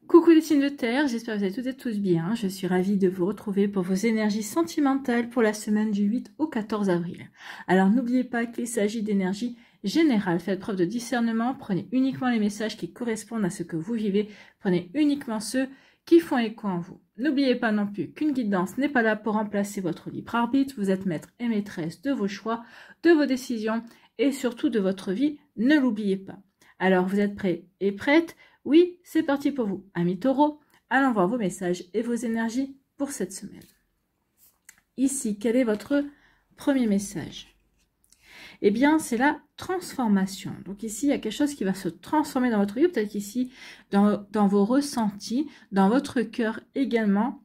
Coucou les signes de terre, j'espère que vous allez toutes et tous bien. Je suis ravie de vous retrouver pour vos énergies sentimentales pour la semaine du 8 au 14 avril. Alors n'oubliez pas qu'il s'agit d'énergie générale. Faites preuve de discernement, prenez uniquement les messages qui correspondent à ce que vous vivez, prenez uniquement ceux qui font écho en vous. N'oubliez pas non plus qu'une guidance n'est pas là pour remplacer votre libre arbitre. Vous êtes maître et maîtresse de vos choix, de vos décisions et surtout de votre vie. Ne l'oubliez pas. Alors vous êtes prêts et prêtes? Oui, c'est parti pour vous, amis taureaux. Allons voir vos messages et vos énergies pour cette semaine. Ici, quel est votre premier message? Eh bien, c'est la transformation. Donc ici, il y a quelque chose qui va se transformer dans votre vie, peut-être ici, dans vos ressentis, dans votre cœur également,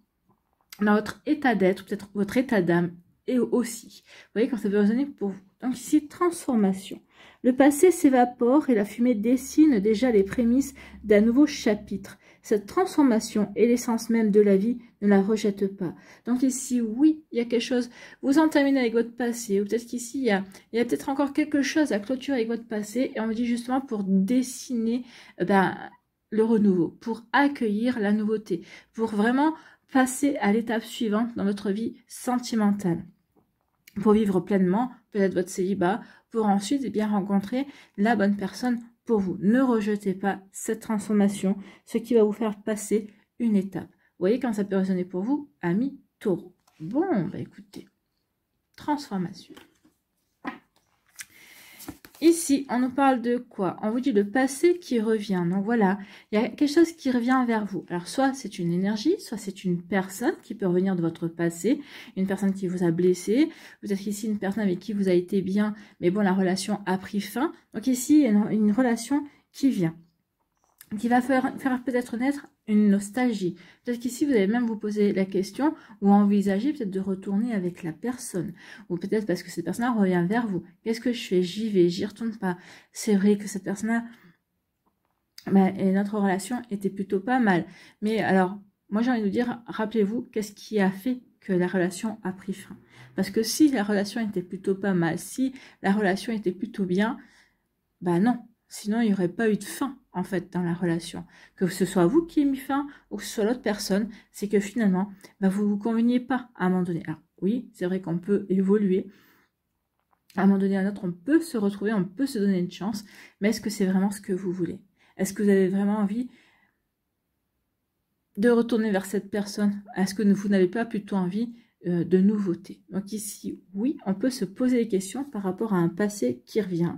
dans votre état d'être, peut-être votre état d'âme et aussi. Vous voyez, quand ça peut résonner pour vous. Donc ici, transformation. Le passé s'évapore et la fumée dessine déjà les prémices d'un nouveau chapitre. Cette transformation est l'essence même de la vie, ne la rejette pas. Donc ici, oui, il y a quelque chose, vous entamez avec votre passé, ou peut-être qu'ici, il y a peut-être encore quelque chose à clôturer avec votre passé, et on me dit justement pour dessiner le renouveau, pour accueillir la nouveauté, pour vraiment passer à l'étape suivante dans votre vie sentimentale. Pour vivre pleinement, peut-être votre célibat, pour ensuite bien rencontrer la bonne personne pour vous. Ne rejetez pas cette transformation, ce qui va vous faire passer une étape. Vous voyez quand ça peut résonner pour vous, amis taureaux. Bon, écoutez, transformation. Ici, on nous parle de quoi? On vous dit le passé qui revient. Donc voilà, il y a quelque chose qui revient vers vous. Alors soit c'est une énergie, soit c'est une personne qui peut revenir de votre passé, une personne qui vous a blessé, peut-être ici une personne avec qui vous avez été bien, mais bon, la relation a pris fin. Donc ici, il y a une relation qui vient, qui va faire peut-être naître une nostalgie. Peut-être qu'ici, vous allez même vous poser la question ou envisager peut-être de retourner avec la personne. Ou peut-être parce que cette personne-là revient vers vous. Qu'est-ce que je fais? J'y vais, j'y retourne pas. C'est vrai que cette personne-là, et notre relation était plutôt pas mal. Mais alors, moi j'ai envie de vous dire, rappelez-vous, qu'est-ce qui a fait que la relation a pris fin? Parce que si la relation était plutôt pas mal, si la relation était plutôt bien, non. Sinon, il n'y aurait pas eu de fin, en fait, dans la relation. Que ce soit vous qui ayez mis fin, ou que ce soit l'autre personne, c'est que finalement, vous ne vous conveniez pas à un moment donné. Alors, oui, c'est vrai qu'on peut évoluer. À un moment donné à un autre, on peut se retrouver, on peut se donner une chance. Mais est-ce que c'est vraiment ce que vous voulez? Est-ce que vous avez vraiment envie de retourner vers cette personne? Est-ce que vous n'avez pas plutôt envie de nouveautés? Donc ici, oui, on peut se poser des questions par rapport à un passé qui revient.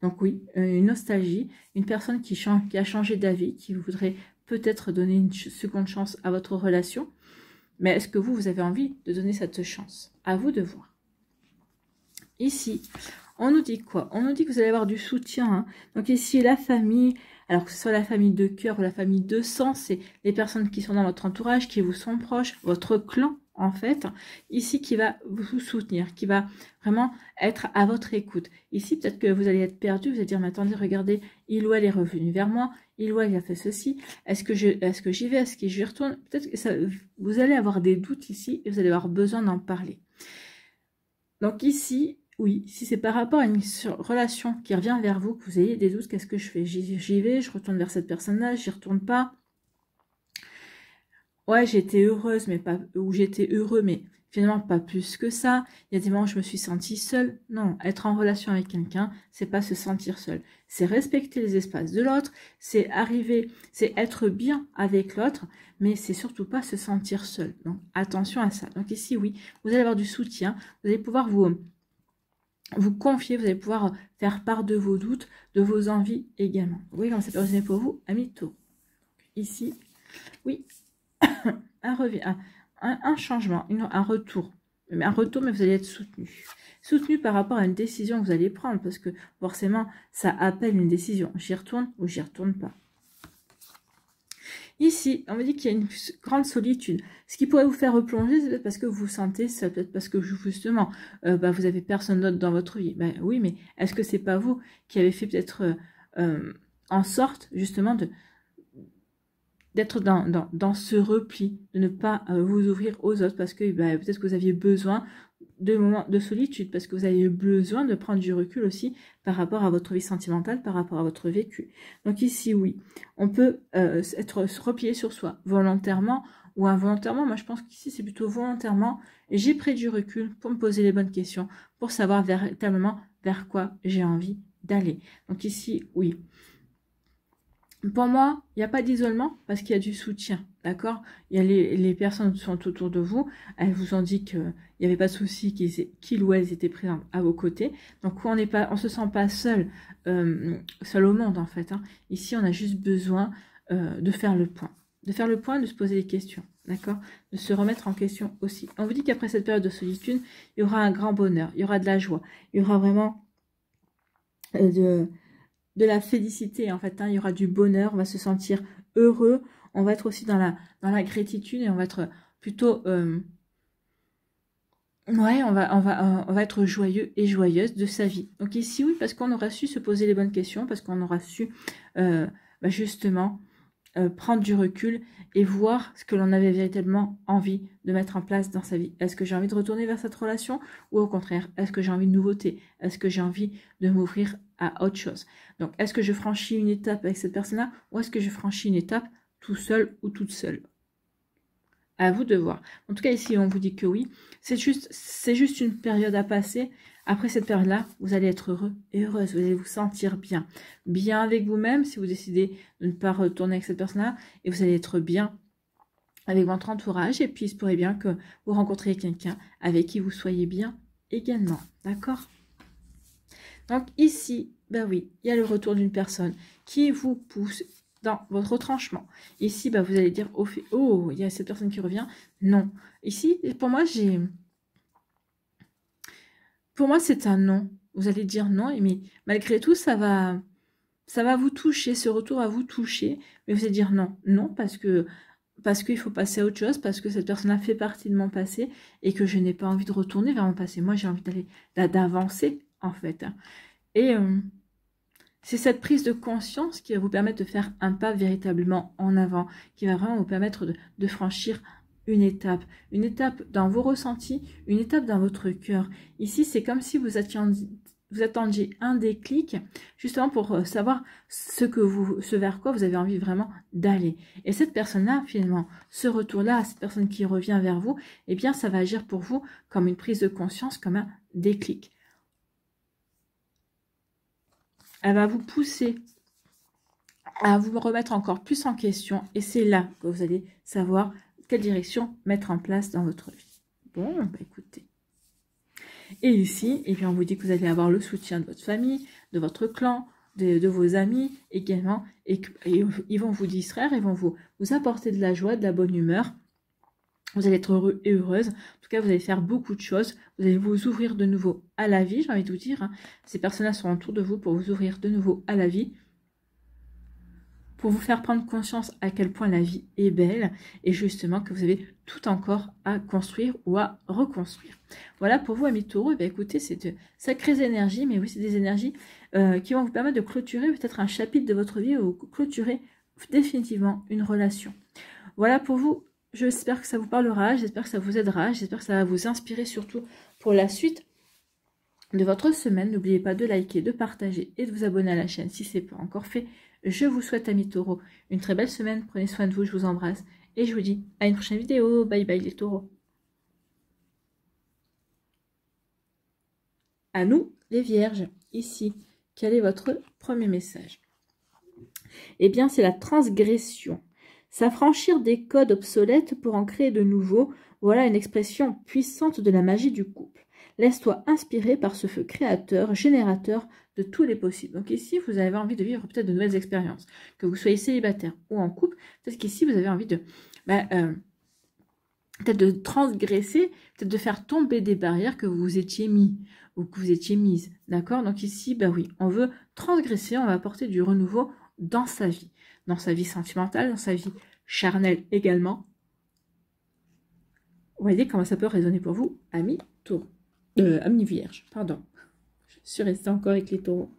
Donc oui, une nostalgie, une personne qui a changé d'avis, qui voudrait peut-être donner une seconde chance à votre relation. Mais est-ce que vous avez envie de donner cette chance? À vous de voir. Ici, on nous dit quoi? On nous dit que vous allez avoir du soutien. Hein. Donc ici, la famille, alors que ce soit la famille de cœur ou la famille de sang, c'est les personnes qui sont dans votre entourage, qui vous sont proches, votre clan, en fait, ici qui va vous soutenir, qui va vraiment être à votre écoute. Ici, peut-être que vous allez être perdu, vous allez dire, mais attendez, regardez, il ou elle est revenu vers moi, il ou elle a fait ceci, est-ce que j'y vais, est-ce que j'y retourne? Peut-être que vous allez avoir des doutes ici et vous allez avoir besoin d'en parler. Donc ici, oui, si c'est par rapport à une relation qui revient vers vous, que vous ayez des doutes, qu'est-ce que je fais? J'y vais, je retourne vers cette personne-là, j'y retourne pas. Ouais, j'étais heureuse, mais pas, ou j'étais heureux, mais finalement pas plus que ça. Il y a des moments où je me suis sentie seule. Non, être en relation avec quelqu'un, c'est pas se sentir seul. C'est respecter les espaces de l'autre, c'est être bien avec l'autre, mais c'est surtout pas se sentir seul. Donc attention à ça. Donc ici, oui, vous allez avoir du soutien, vous allez pouvoir vous confier, vous allez pouvoir faire part de vos doutes, de vos envies également. Vous voyez comment ça peut résonner pour vous, amis taureaux. Ici, oui, un changement, un retour. Mais vous allez être soutenu. Soutenu par rapport à une décision que vous allez prendre, parce que forcément, ça appelle une décision. J'y retourne ou j'y retourne pas. Ici, on me dit qu'il y a une grande solitude. Ce qui pourrait vous faire replonger, c'est peut-être parce que vous vous sentez seul, peut-être parce que justement, vous avez personne d'autre dans votre vie. Oui, mais est-ce que c'est pas vous qui avez fait peut-être en sorte justement d'être dans ce repli, de ne pas vous ouvrir aux autres parce que peut-être que vous aviez besoin de moments de solitude parce que vous avez besoin de prendre du recul aussi par rapport à votre vie sentimentale, par rapport à votre vécu. Donc ici, oui, on peut se replier sur soi volontairement ou involontairement. Moi, je pense qu'ici, c'est plutôt volontairement. J'ai pris du recul pour me poser les bonnes questions, pour savoir véritablement vers quoi j'ai envie d'aller. Donc ici, oui. Pour moi, il n'y a pas d'isolement parce qu'il y a du soutien, d'accord? Il y a les personnes qui sont autour de vous, elles vous ont dit qu'il n'y avait pas de souci, qu'ils ou elles étaient présents à vos côtés. Donc, on ne se sent pas seul, seul au monde en fait. Hein. Ici, on a juste besoin de faire le point. De faire le point, de se poser des questions, d'accord? De se remettre en question aussi. On vous dit qu'après cette période de solitude, il y aura un grand bonheur, il y aura de la joie, il y aura vraiment de la félicité en fait, hein. Il y aura du bonheur, on va se sentir heureux, on va être aussi dans la gratitude et on va être plutôt ouais, on va être joyeux et joyeuse de sa vie. Donc ici oui, parce qu'on aura su se poser les bonnes questions, parce qu'on aura su justement prendre du recul et voir ce que l'on avait véritablement envie de mettre en place dans sa vie. Est-ce que j'ai envie de retourner vers cette relation ou au contraire, est-ce que j'ai envie de nouveauté? Est-ce que j'ai envie de m'ouvrir à autre chose? Donc, est-ce que je franchis une étape avec cette personne-là ou est-ce que je franchis une étape tout seul ou toute seule? À vous de voir. En tout cas, ici, on vous dit que oui. C'est juste une période à passer. Après cette période-là, vous allez être heureux et heureuse. Vous allez vous sentir bien. Bien avec vous-même si vous décidez de ne pas retourner avec cette personne-là. Et vous allez être bien avec votre entourage. Et puis, il se pourrait bien que vous rencontriez quelqu'un avec qui vous soyez bien également. D'accord? Donc ici, ben oui, il y a le retour d'une personne qui vous pousse dans votre retranchement. Ici, bah, vous allez dire, oh, il y a cette personne qui revient. Non. Ici, pour moi, c'est un non. Vous allez dire non, mais malgré tout, ça va vous toucher. Ce retour va vous toucher. Mais vous allez dire non. Non, parce qu'il faut passer à autre chose, parce que cette personne-là fait partie de mon passé et que je n'ai pas envie de retourner vers mon passé. Moi, j'ai envie d'avancer, en fait. Et c'est cette prise de conscience qui va vous permettre de faire un pas véritablement en avant, qui va vraiment vous permettre de franchir une étape dans vos ressentis, une étape dans votre cœur. Ici, c'est comme si vous attendiez un déclic, justement pour savoir ce vers quoi vous avez envie vraiment d'aller. Et cette personne-là, finalement, ce retour-là, cette personne qui revient vers vous, eh bien, ça va agir pour vous comme une prise de conscience, comme un déclic. Elle va vous pousser à vous remettre encore plus en question. Et c'est là que vous allez savoir quelle direction mettre en place dans votre vie. Bon, bah écoutez. Et ici, eh bien, on vous dit que vous allez avoir le soutien de votre famille, de votre clan, de vos amis également. Et ils vont vous distraire, ils vont vous apporter de la joie, de la bonne humeur. Vous allez être heureux et heureuse. En tout cas, vous allez faire beaucoup de choses. Vous allez vous ouvrir de nouveau à la vie, j'ai envie de vous dire. Hein. Ces personnes-là sont autour de vous pour vous ouvrir de nouveau à la vie. Pour vous faire prendre conscience à quel point la vie est belle. Et justement que vous avez tout encore à construire ou à reconstruire. Voilà pour vous, amis taureaux. Eh écoutez, c'est de sacrées énergies. Mais oui, c'est des énergies qui vont vous permettre de clôturer peut-être un chapitre de votre vie ou clôturer définitivement une relation. Voilà pour vous. J'espère que ça vous parlera, j'espère que ça vous aidera, j'espère que ça va vous inspirer surtout pour la suite de votre semaine. N'oubliez pas de liker, de partager et de vous abonner à la chaîne si ce n'est pas encore fait. Je vous souhaite, amis taureaux, une très belle semaine. Prenez soin de vous, je vous embrasse et je vous dis à une prochaine vidéo. Bye bye les taureaux. À nous, les vierges, ici, quel est votre premier message? Eh bien, c'est la transgression. S'affranchir des codes obsolètes pour en créer de nouveaux, voilà une expression puissante de la magie du couple. Laisse-toi inspirer par ce feu créateur, générateur de tous les possibles. Donc ici, vous avez envie de vivre peut-être de nouvelles expériences. Que vous soyez célibataire ou en couple, peut-être qu'ici, vous avez envie de peut-être de transgresser, peut-être de faire tomber des barrières que vous vous étiez mis ou que vous étiez mises. D'accord? Donc ici, bah oui, on veut transgresser, on va apporter du renouveau dans sa vie sentimentale, dans sa vie charnelle également. Vous voyez comment ça peut résonner pour vous, amis taureaux. Amis vierges, pardon. Je suis restée encore avec les taureaux.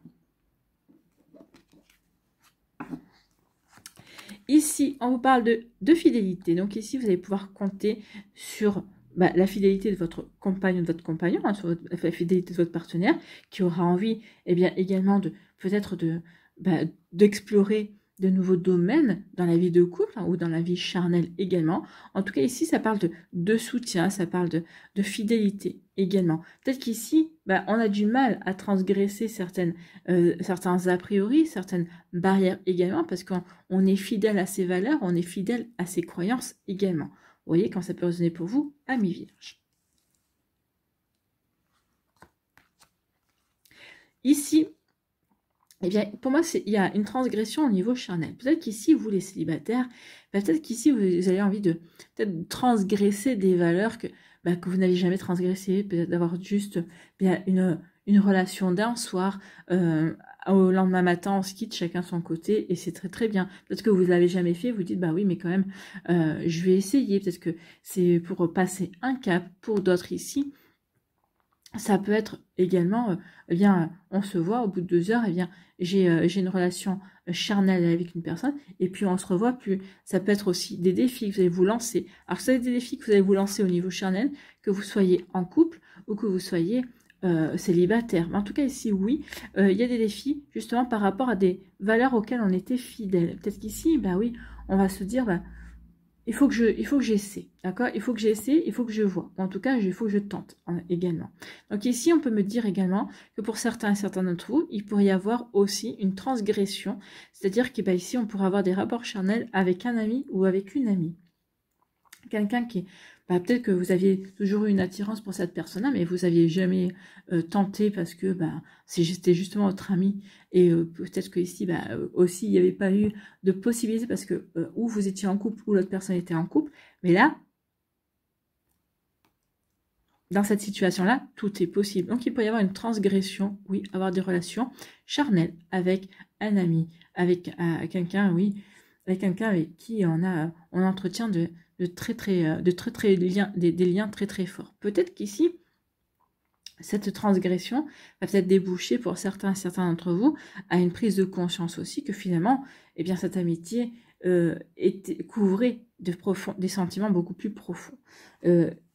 Ici, on vous parle de fidélité. Donc ici, vous allez pouvoir compter sur la fidélité de votre compagne ou de votre compagnon, hein, sur la fidélité de votre partenaire, qui aura envie, eh bien, également de peut-être d'explorer de nouveaux domaines dans la vie de couple, hein, ou dans la vie charnelle également. En tout cas, ici, ça parle de soutien, ça parle de fidélité également. Peut-être qu'ici, on a du mal à transgresser certains a priori, certaines barrières également, parce qu'on est fidèle à ses valeurs, on est fidèle à ses croyances également. Vous voyez quand ça peut résonner pour vous, amis vierges. Ici, eh bien, pour moi, il y a une transgression au niveau charnel. Peut-être qu'ici, vous les célibataires, peut-être qu'ici, vous avez envie de peut-être transgresser des valeurs que vous n'avez jamais transgressées, peut-être d'avoir juste une relation d'un soir, au lendemain matin, on se quitte chacun son côté, et c'est très très bien. Peut-être que vous ne l'avez jamais fait, vous dites, oui, mais quand même, je vais essayer. Peut-être que c'est pour passer un cap. Pour d'autres ici, ça peut être également, on se voit au bout de 2 heures, j'ai une relation charnelle avec une personne, et puis on se revoit plus. Ça peut être aussi des défis que vous allez vous lancer. Alors, c'est des défis que vous allez vous lancer au niveau charnel, que vous soyez en couple ou que vous soyez célibataire. Mais en tout cas, ici, oui, il y a des défis justement par rapport à des valeurs auxquelles on était fidèle. Peut-être qu'ici, oui, on va se dire, il faut que j'essaie, d'accord? Il faut que j'essaie, il faut que je vois. En tout cas, il faut que je tente également. Donc ici, on peut me dire également que pour certains d'entre vous, il pourrait y avoir aussi une transgression. C'est-à-dire que ici, on pourrait avoir des rapports charnels avec un ami ou avec une amie. Quelqu'un qui... peut-être que vous aviez toujours eu une attirance pour cette personne-là, mais vous n'aviez jamais tenté parce que c'était justement votre ami. Et peut-être que ici, aussi, il n'y avait pas eu de possibilité parce que ou vous étiez en couple ou l'autre personne était en couple. Mais là, dans cette situation-là, tout est possible. Donc, il peut y avoir une transgression, oui, avoir des relations charnelles avec un ami, avec quelqu'un, oui, avec quelqu'un avec qui on entretient des liens très très forts. Peut-être qu'ici, cette transgression va peut-être déboucher pour certains d'entre vous à une prise de conscience aussi que finalement, cette amitié couvrait des sentiments beaucoup plus profonds.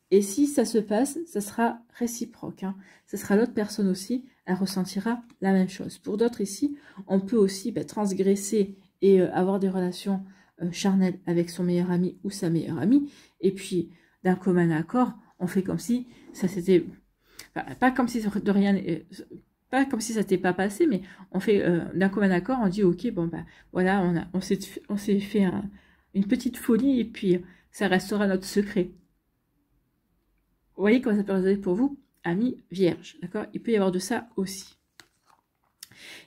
Et si ça se passe, ça sera réciproque. Ce sera l'autre personne aussi, elle ressentira la même chose. Pour d'autres ici, on peut aussi transgresser et avoir des relations charnelles avec son meilleur ami ou sa meilleure amie. Et puis, d'un commun accord, on fait comme si ça s'était... pas comme si de rien... pas comme si ça n'était pas passé, mais on fait d'un commun accord, on dit ok, voilà, on s'est fait une petite folie et puis ça restera notre secret. Vous voyez comment ça peut résonner pour vous, amis vierges, d'accord? Il peut y avoir de ça aussi.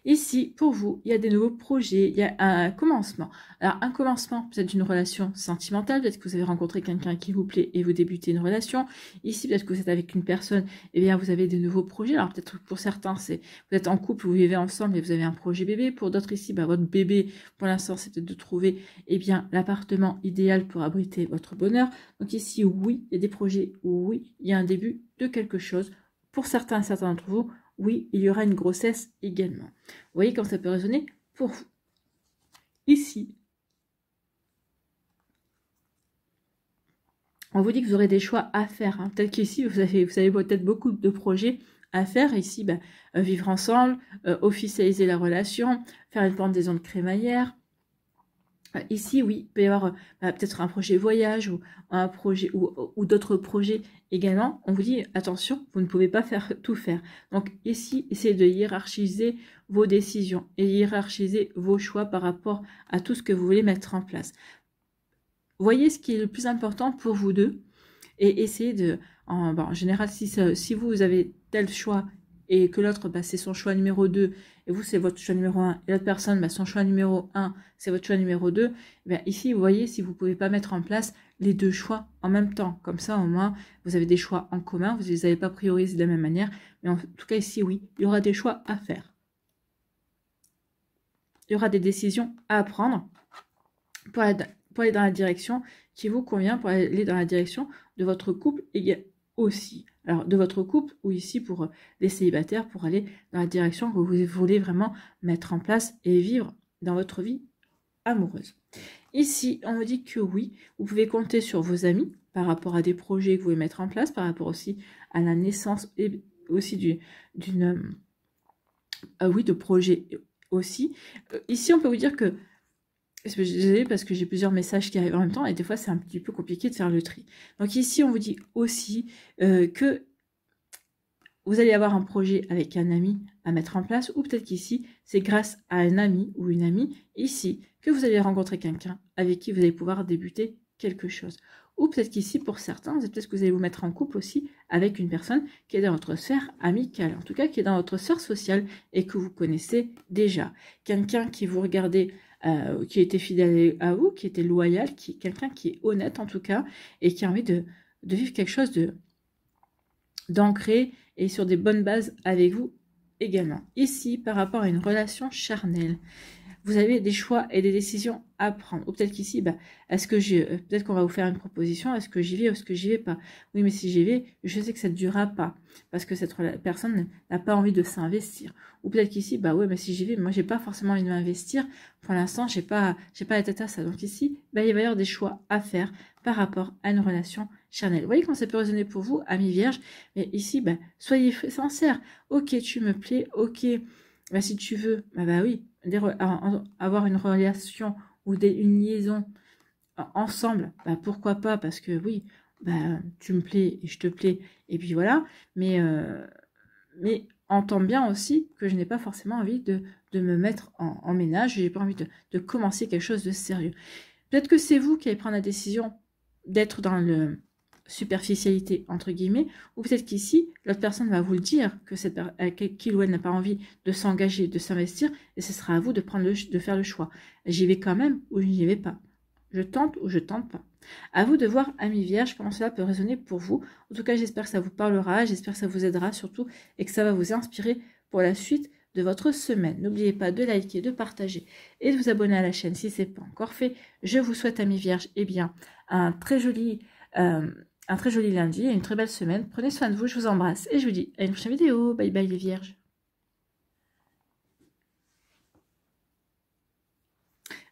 Ici, pour vous, il y a des nouveaux projets, il y a un commencement. Alors, un commencement, peut-être d'une relation sentimentale, peut-être que vous avez rencontré quelqu'un qui vous plaît et vous débutez une relation. Ici, peut-être que vous êtes avec une personne, vous avez de nouveaux projets. Alors, peut-être pour certains, vous êtes en couple, vous vivez ensemble et vous avez un projet bébé. Pour d'autres ici, votre bébé, pour l'instant, c'est peut-être de trouver, l'appartement idéal pour abriter votre bonheur. Donc ici, oui, il y a des projets, oui, il y a un début de quelque chose. Pour certains d'entre vous, oui, il y aura une grossesse également. Vous voyez comment ça peut résonner pour vous. Ici, on vous dit que vous aurez des choix à faire. Peut-être qu'ici, vous avez peut-être beaucoup de projets à faire. Ici, vivre ensemble, officialiser la relation, faire une pendaison de crémaillère. Ici, oui, il peut y avoir peut-être un projet voyage ou un projet ou d'autres projets également. On vous dit, attention, vous ne pouvez pas tout faire. Donc ici, essayez de hiérarchiser vos décisions et hiérarchiser vos choix par rapport à tout ce que vous voulez mettre en place. Voyez ce qui est le plus important pour vous deux et essayez de... En général, si vous avez tel choix et que l'autre, c'est son choix numéro 2, et vous, c'est votre choix numéro 1, et l'autre personne, son choix numéro 1, c'est votre choix numéro 2, ici, vous voyez, si vous ne pouvez pas mettre en place les deux choix en même temps, comme ça, au moins, vous avez des choix en commun, vous ne les avez pas priorisés de la même manière, mais en tout cas, ici, oui, il y aura des choix à faire. Il y aura des décisions à prendre pour aller dans la direction qui vous convient, pour aller dans la direction de votre couple aussi. Alors, de votre couple, ou ici pour les célibataires, pour aller dans la direction que vous voulez vraiment mettre en place et vivre dans votre vie amoureuse. Ici, on me dit que oui, vous pouvez compter sur vos amis par rapport à des projets que vous voulez mettre en place, par rapport aussi à la naissance et aussi de projets aussi. Ici, on peut vous dire que, désolée parce que j'ai plusieurs messages qui arrivent en même temps et des fois, c'est un petit peu compliqué de faire le tri. Donc ici, on vous dit aussi que vous allez avoir un projet avec un ami à mettre en place, ou peut-être qu'ici, c'est grâce à un ami ou une amie, ici, que vous allez rencontrer quelqu'un avec qui vous allez pouvoir débuter quelque chose. Ou peut-être qu'ici, pour certains, c'est peut-être que vous allez vous mettre en couple aussi avec une personne qui est dans votre sphère amicale, en tout cas qui est dans votre sphère sociale et que vous connaissez déjà. Quelqu'un qui vous regardait, qui était fidèle à vous, qui était loyal, quelqu'un qui est honnête en tout cas, et qui a envie de vivre quelque chose d'ancré et sur des bonnes bases avec vous également. Ici, par rapport à une relation charnelle, vous avez des choix et des décisions à prendre. Ou peut-être qu'ici, peut-être qu'on va vous faire une proposition, est-ce que j'y vais ou est-ce que j'y vais pas? Oui, mais si j'y vais, je sais que ça ne durera pas, parce que cette personne n'a pas envie de s'investir. Ou peut-être qu'ici, ouais, mais si j'y vais, moi j'ai pas forcément envie de m'investir. Pour l'instant, j'ai pas la tête à ça. Donc ici, il va y avoir des choix à faire par rapport à une relation charnelle. Vous voyez comment ça peut résonner pour vous, amis vierges, mais ici, soyez sincères. Ok, tu me plais, ok, si tu veux, oui, avoir une relation ou une liaison ensemble, pourquoi pas, parce que oui, tu me plais et je te plais, et puis voilà, mais entends bien aussi que je n'ai pas forcément envie de me mettre en ménage, je n'ai pas envie de commencer quelque chose de sérieux. Peut-être que c'est vous qui allez prendre la décision d'être dans le superficialité entre guillemets, ou peut-être qu'ici l'autre personne va vous le dire que qu'il ou elle n'a pas envie de s'engager, de s'investir, et ce sera à vous de faire le choix. J'y vais quand même ou je n'y vais pas. Je tente ou je tente pas. À vous de voir, amis vierges, comment cela peut résonner pour vous. En tout cas, j'espère que ça vous parlera, j'espère que ça vous aidera surtout et que ça va vous inspirer pour la suite de votre semaine. N'oubliez pas de liker, de partager et de vous abonner à la chaîne si ce n'est pas encore fait. Je vous souhaite, amis vierges, un très joli lundi et une très belle semaine. Prenez soin de vous, je vous embrasse et je vous dis à une prochaine vidéo. Bye bye les vierges.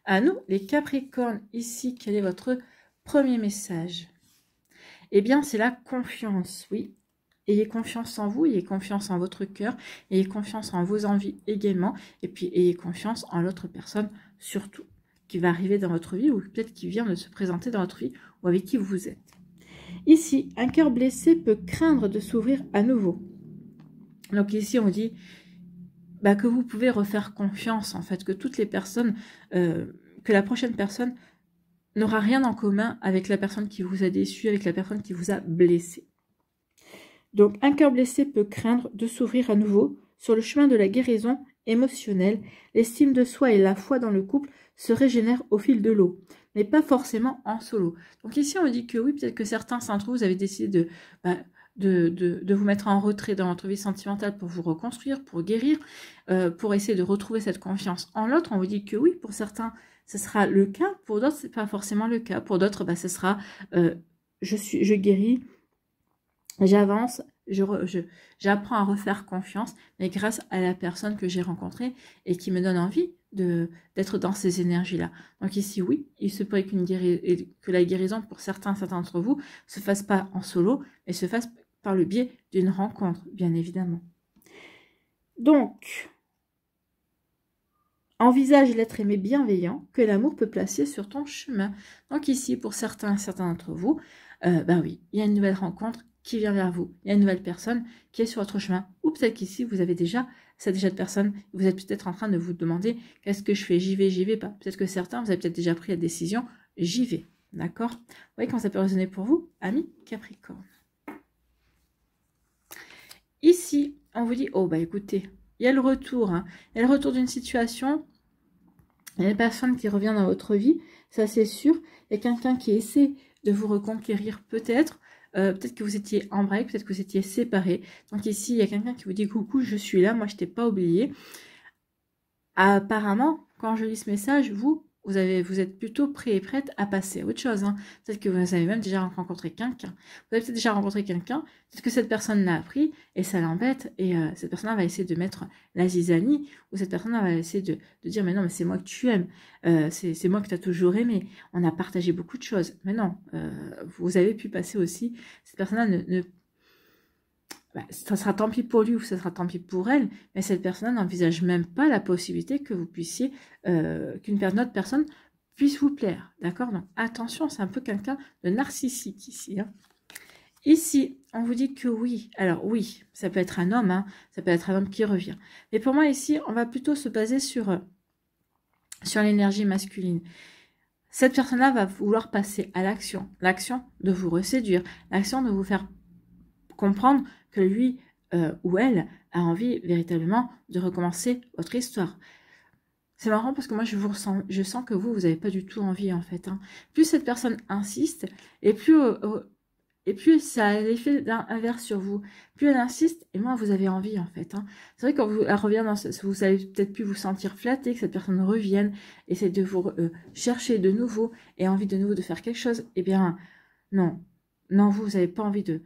À nous, les Capricornes, ici, quel est votre premier message? Eh bien, c'est la confiance, oui. Ayez confiance en vous, ayez confiance en votre cœur, ayez confiance en vos envies également, et puis ayez confiance en l'autre personne surtout, qui va arriver dans votre vie, ou peut-être qui vient de se présenter dans votre vie, ou avec qui vous êtes. Ici, un cœur blessé peut craindre de s'ouvrir à nouveau. Donc ici, on dit que vous pouvez refaire confiance, en fait, que toutes les personnes, que la prochaine personne n'aura rien en commun avec la personne qui vous a déçu, avec la personne qui vous a blessé. Donc, un cœur blessé peut craindre de s'ouvrir à nouveau. Sur le chemin de la guérison émotionnelle, l'estime de soi et la foi dans le couple se régénèrent au fil de l'eau, mais pas forcément en solo. Donc ici, on dit que oui, peut-être que certains d'entre vous avez décidé de vous mettre en retrait dans votre vie sentimentale pour vous reconstruire, pour guérir, pour essayer de retrouver cette confiance en l'autre. On vous dit que oui, pour certains, ce sera le cas. Pour d'autres, ce n'est pas forcément le cas. Pour d'autres, ce sera je guéris, j'avance, j'apprends à refaire confiance, mais grâce à la personne que j'ai rencontrée et qui me donne envie d'être dans ces énergies-là. Donc ici, oui, il se pourrait que la guérison, pour certains d'entre vous, se fasse pas en solo, mais se fasse par le biais d'une rencontre, bien évidemment. Donc, envisage l'être aimé bienveillant que l'amour peut placer sur ton chemin. Donc ici, pour certains d'entre vous, oui, il y a une nouvelle rencontre qui vient vers vous. Il y a une nouvelle personne qui est sur votre chemin. Ou peut-être qu'ici, vous avez déjà cette personne. Vous êtes peut-être en train de vous demander qu'est-ce que je fais? J'y vais pas. Peut-être que certains, vous avez peut-être déjà pris la décision. J'y vais. D'accord? Vous voyez comment ça peut résonner pour vous, amis Capricorne. Ici, on vous dit, écoutez, il y a le retour. Il y a le retour d'une situation. Il y a une personne qui revient dans votre vie. Ça, c'est sûr. Il y a quelqu'un qui essaie de vous reconquérir peut-être. Peut-être que vous étiez en break, peut-être que vous étiez séparés. Donc ici, il y a quelqu'un qui vous dit « Coucou, je suis là, moi je t'ai pas oublié ». Apparemment, quand je lis ce message, vous vous êtes plutôt prêt et prête à passer à autre chose. Hein. Peut-être que vous avez même déjà rencontré quelqu'un. Vous avez peut-être déjà rencontré quelqu'un, peut-être que cette personne l'a appris et ça l'embête et cette personne va essayer de mettre la zizanie ou cette personne va essayer de dire mais non, mais c'est moi que tu aimes, c'est moi que tu as toujours aimé, on a partagé beaucoup de choses. Mais non, vous avez pu passer aussi, cette personne-là ça sera tant pis pour lui ou ça sera tant pis pour elle, mais cette personne n'envisage même pas la possibilité que vous puissiez, qu'une autre personne puisse vous plaire, d'accord? Donc attention, c'est un peu quelqu'un de narcissique ici. Hein. Ici, on vous dit que oui, alors oui, ça peut être un homme, hein, ça peut être un homme qui revient. Mais pour moi ici, on va plutôt se baser sur l'énergie masculine. Cette personne-là va vouloir passer à l'action de vous reséduire, l'action de vous faire comprendre que lui ou elle a envie véritablement de recommencer votre histoire. C'est marrant parce que moi je sens que vous n'avez pas du tout envie en fait. Hein. Plus cette personne insiste et plus ça a l'effet inverse sur vous. Plus elle insiste et moins vous avez envie en fait. Hein. C'est vrai que quand elle revient vous allez peut-être plus vous sentir flatté, que cette personne revienne, essaie de vous chercher de nouveau et envie de nouveau de faire quelque chose. Eh bien non, vous n'avez pas envie de...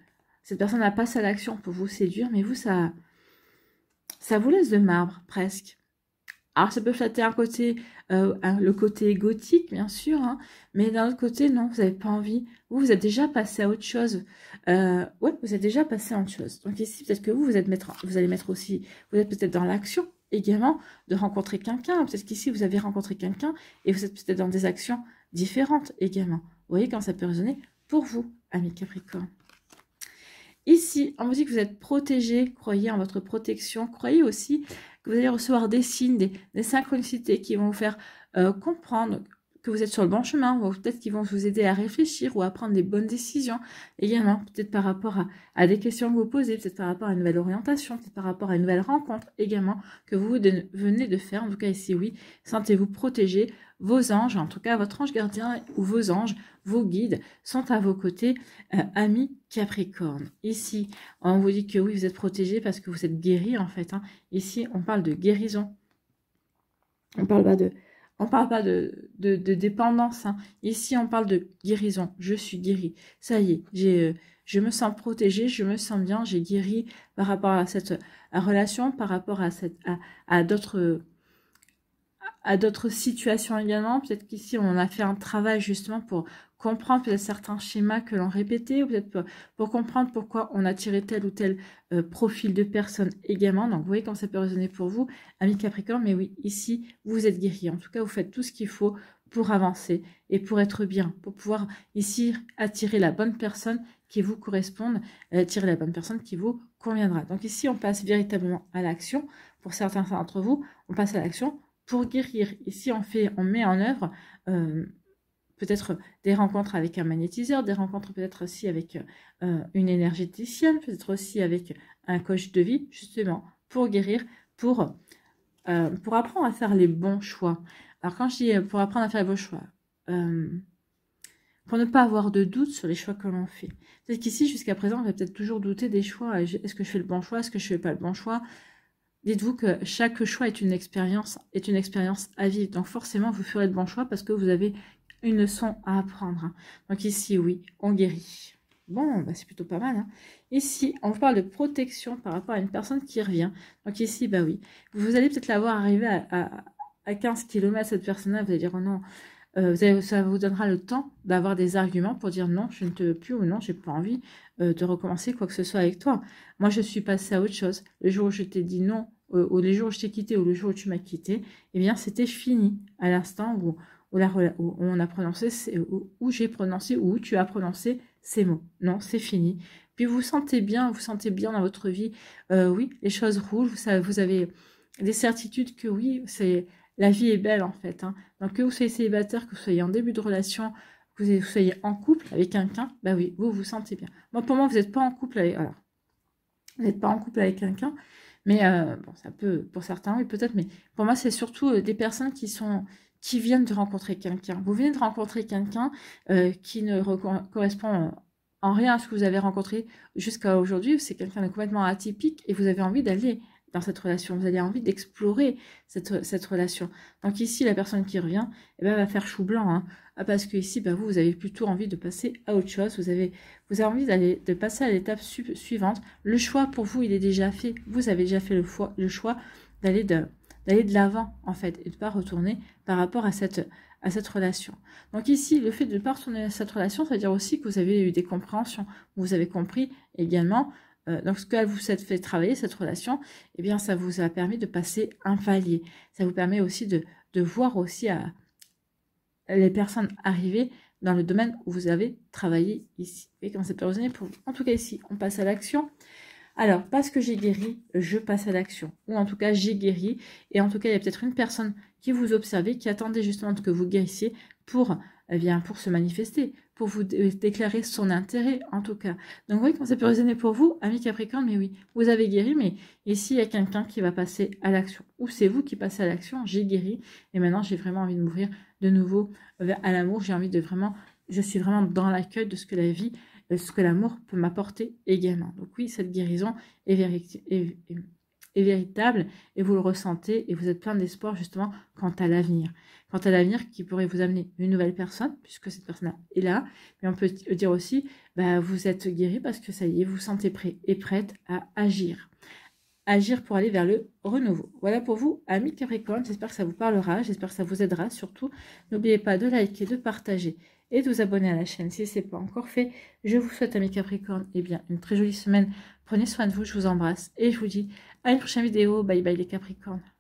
Cette personne a passé à l'action pour vous séduire, mais vous, ça vous laisse de marbre, presque. Alors, ça peut flatter un côté, le côté égotique, bien sûr, hein, mais d'un autre côté, non, vous n'avez pas envie. Vous êtes déjà passé à autre chose. Ouais, vous êtes déjà passé à autre chose. Donc ici, peut-être que vous allez mettre aussi, vous êtes peut-être dans l'action également de rencontrer quelqu'un. Peut-être qu'ici, vous avez rencontré quelqu'un et vous êtes peut-être dans des actions différentes également. Vous voyez quand ça peut résonner pour vous, amis Capricorne. Ici, on vous dit que vous êtes protégé, croyez en votre protection, croyez aussi que vous allez recevoir des signes, des synchronicités qui vont vous faire comprendre que vous êtes sur le bon chemin, ou peut-être qu'ils vont vous aider à réfléchir ou à prendre des bonnes décisions, également, peut-être par rapport à des questions que vous posez, peut-être par rapport à une nouvelle orientation, peut-être par rapport à une nouvelle rencontre, également, que vous venez de faire. En tout cas, ici, oui, sentez-vous protégé. Vos anges, en tout cas votre ange gardien ou vos anges, vos guides, sont à vos côtés, amis Capricorne. Ici, on vous dit que oui, vous êtes protégé parce que vous êtes guéri, en fait. Hein. Ici, on parle de guérison. On parle pas de dépendance. Hein. Ici, on parle de guérison. Je suis guérie. Ça y est, je me sens protégée, je me sens bien, j'ai guéri par rapport à cette relation, par rapport à d'autres situations également. Peut-être qu'ici, on a fait un travail justement pour comprendre peut-être certains schémas que l'on répétait, ou peut-être pour comprendre pourquoi on a tiré tel ou tel profil de personne également. Donc, vous voyez comment ça peut résonner pour vous, amis Capricorne. Mais oui, ici, vous êtes guéri. En tout cas, vous faites tout ce qu'il faut pour avancer et pour être bien, pour pouvoir ici attirer la bonne personne qui vous corresponde, attirer la bonne personne qui vous conviendra. Donc ici, on passe véritablement à l'action. Pour certains d'entre vous, on passe à l'action pour guérir. Ici, on met en œuvre peut-être des rencontres avec un magnétiseur, des rencontres peut-être aussi avec une énergéticienne, peut-être aussi avec un coach de vie, justement, pour guérir, pour apprendre à faire les bons choix. Alors, quand je dis pour apprendre à faire les bons choix, pour ne pas avoir de doute sur les choix que l'on fait. Peut-être qu'ici, jusqu'à présent, on va peut-être toujours douter des choix. Est-ce que je fais le bon choix? Est-ce que je ne fais pas le bon choix? Dites-vous que chaque choix est une expérience à vivre. Donc forcément, vous ferez le bon choix parce que vous avez une leçon à apprendre. Hein. Donc ici, oui, on guérit. Bon, bah, c'est plutôt pas mal. Hein. Ici, on vous parle de protection par rapport à une personne qui revient. Donc ici, bah oui, vous allez peut-être la voir arriver à 15 km, cette personne-là, vous allez dire, oh non, ça vous donnera le temps d'avoir des arguments pour dire non, je ne te veux plus ou non, j'ai pas envie de recommencer quoi que ce soit avec toi. Moi, je suis passée à autre chose. Le jour où je t'ai dit non, ou les jours où je t'ai quitté, ou le jour où tu m'as quitté, eh bien, c'était fini. À l'instant où on a prononcé, où j'ai prononcé, ou où tu as prononcé ces mots. Non, c'est fini. Puis vous sentez bien dans votre vie. Oui, les choses roulent. Vous avez des certitudes que oui, la vie est belle en fait. Hein. Donc que vous soyez célibataire, que vous soyez en début de relation, que vous soyez en couple avec quelqu'un, bah oui, vous vous sentez bien. Moi, pour moi, vous n'êtes pas en couple avec... Alors, vous n'êtes pas en couple avec quelqu'un, mais bon, ça peut, pour certains, oui, peut-être, mais pour moi, c'est surtout des personnes qui viennent de rencontrer quelqu'un. Vous venez de rencontrer quelqu'un qui ne correspond en rien à ce que vous avez rencontré jusqu'à aujourd'hui. C'est quelqu'un de complètement atypique et vous avez envie d'aller dans cette relation, vous allez avoir envie d'explorer cette relation. Donc ici, la personne qui revient, eh ben, va faire chou blanc, hein. Ah, parce que ici, bah, vous avez plutôt envie de passer à autre chose, vous avez envie de passer à l'étape suivante. Le choix pour vous, il est déjà fait. Vous avez déjà fait le choix d'aller de l'avant, en fait, et de ne pas retourner par rapport à cette relation. Donc ici, le fait de ne pas retourner à cette relation, ça veut dire aussi que vous avez eu des compréhensions. Vous avez compris également, donc ce qu'elle vous a fait travailler, cette relation, eh bien, ça vous a permis de passer un palier. Ça vous permet aussi de voir aussi les personnes arriver dans le domaine où vous avez travaillé ici. Et comment ça peut résonner pour vous? En tout cas, ici, on passe à l'action. Alors, parce que j'ai guéri, je passe à l'action. Ou en tout cas, j'ai guéri. Et en tout cas, il y a peut-être une personne qui vous observait, qui attendait justement que vous guérissiez pour, eh bien, pour se manifester, pour vous déclarer son intérêt, en tout cas. Donc, vous voyez comment ça peut résonner pour vous, amis Capricorne, mais oui, vous avez guéri, mais ici, il y a quelqu'un qui va passer à l'action. Ou c'est vous qui passez à l'action, j'ai guéri, et maintenant, j'ai vraiment envie de m'ouvrir de nouveau à l'amour. J'ai envie de vraiment, je suis vraiment dans l'accueil de ce que la vie, ce que l'amour peut m'apporter également. Donc oui, cette guérison est véritable et vous le ressentez et vous êtes plein d'espoir justement quant à l'avenir. Quant à l'avenir qui pourrait vous amener une nouvelle personne, puisque cette personne est là. Mais on peut dire aussi, bah, vous êtes guéri parce que ça y est, vous vous sentez prêt et prête à agir. Agir pour aller vers le renouveau. Voilà pour vous, amis Capricorne. J'espère que ça vous parlera. J'espère que ça vous aidera surtout. N'oubliez pas de liker, de partager et de vous abonner à la chaîne si ce n'est pas encore fait. Je vous souhaite, amis Capricorne, eh bien, une très jolie semaine. Prenez soin de vous, je vous embrasse et je vous dis à une prochaine vidéo. Bye bye les Capricornes.